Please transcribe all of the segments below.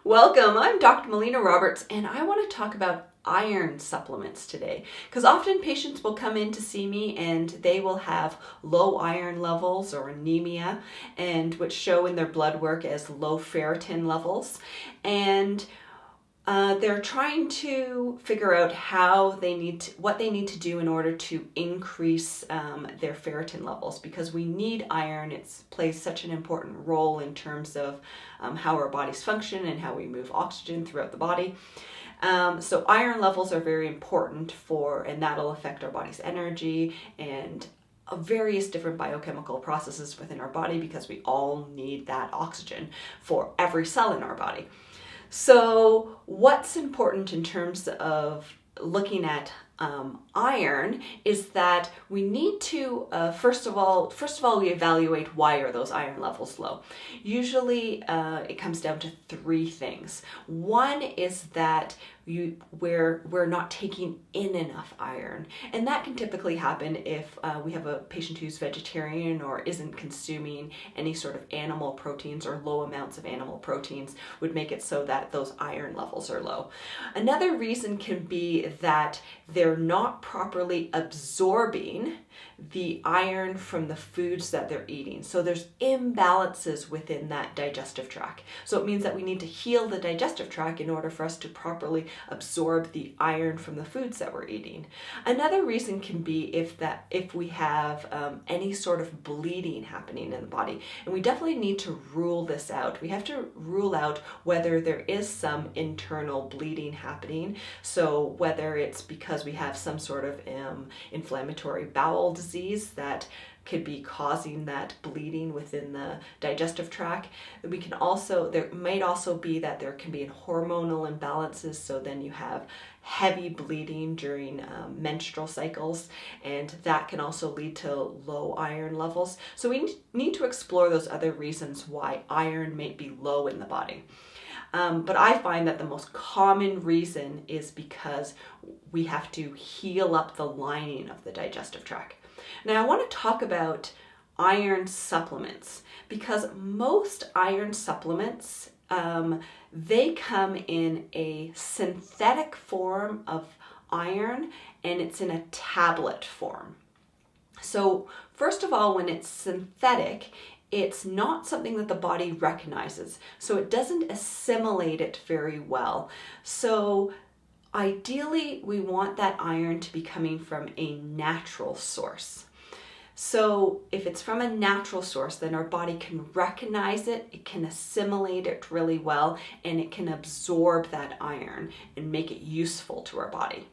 Welcome, I'm Dr. Melina Roberts, and I want to talk about iron supplements today because often patients will come in to see me and they will have low iron levels or anemia, and which show in their blood work as low ferritin levels, and they're trying to figure out what they need to do in order to increase their ferritin levels, because we need iron. It plays such an important role in terms of how our bodies function and how we move oxygen throughout the body. So iron levels are very important and that'll affect our body's energy and various different biochemical processes within our body, because we all need that oxygen for every cell in our body. So what's important in terms of looking at iron is that we need to first of all we evaluate why are those iron levels low. Usually it comes down to three things. One is that we're not taking in enough iron, and that can typically happen if we have a patient who's vegetarian or isn't consuming any sort of animal proteins, or low amounts of animal proteins would make it so that those iron levels are low. Another reason can be that they're not properly absorbing the iron from the foods that they're eating. So there's imbalances within that digestive tract. So it means that we need to heal the digestive tract in order for us to properly absorb the iron from the foods that we're eating. Another reason can be if we have any sort of bleeding happening in the body, and we definitely need to rule this out. We have to rule out whether there is some internal bleeding happening. So whether it's because we have some sort of inflammatory bowel disease that could be causing that bleeding within the digestive tract. There might also be that there can be hormonal imbalances, so then you have heavy bleeding during menstrual cycles, and that can also lead to low iron levels. So we need to explore those other reasons why iron may be low in the body. But I find that the most common reason is because we have to heal up the lining of the digestive tract. Now I want to talk about iron supplements, because most iron supplements, they come in a synthetic form of iron, and it's in a tablet form. So first of all, when it's synthetic, it's not something that the body recognizes, so it doesn't assimilate it very well. So ideally, we want that iron to be coming from a natural source. So if it's from a natural source, then our body can recognize it, it can assimilate it really well, and it can absorb that iron and make it useful to our body.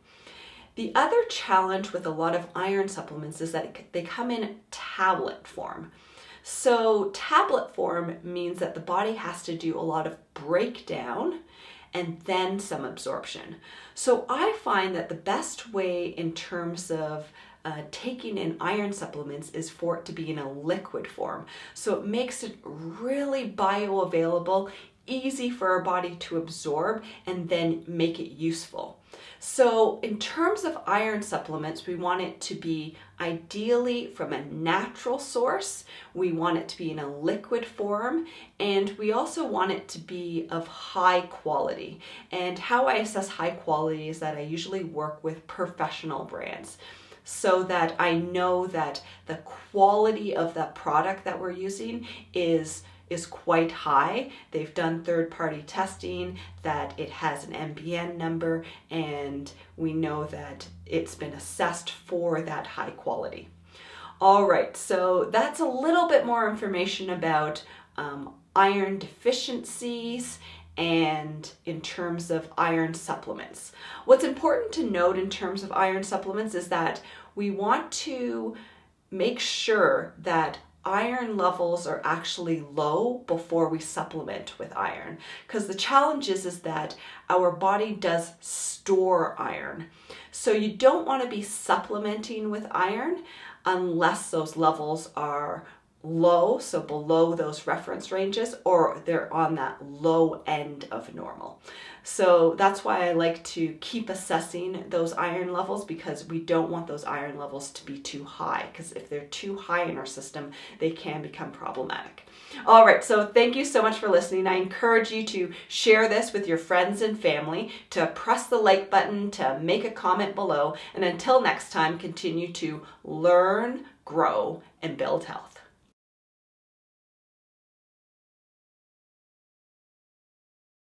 The other challenge with a lot of iron supplements is that they come in tablet form. So tablet form means that the body has to do a lot of breakdown and then some absorption. So I find that the best way in terms of taking in iron supplements is for it to be in a liquid form. So it makes it really bioavailable, easy for our body to absorb, and then make it useful. So in terms of iron supplements, we want it to be ideally from a natural source. We want it to be in a liquid form, and we also want it to be of high quality. And how I assess high quality is that I usually work with professional brands, so that I know that the quality of that product that we're using is quite high. They've done third-party testing, that it has an MBN number, and we know that it's been assessed for that high quality. All right, so that's a little bit more information about iron deficiencies and in terms of iron supplements. What's important to note in terms of iron supplements is that we want to make sure that iron levels are actually low before we supplement with iron, because the challenge is that our body does store iron. So you don't want to be supplementing with iron unless those levels are low, so below those reference ranges, or they're on that low end of normal. So that's why I like to keep assessing those iron levels, because we don't want those iron levels to be too high, because if they're too high in our system, they can become problematic. All right, so thank you so much for listening. I encourage you to share this with your friends and family, to press the like button, to make a comment below, and until next time, continue to learn, grow, and build health.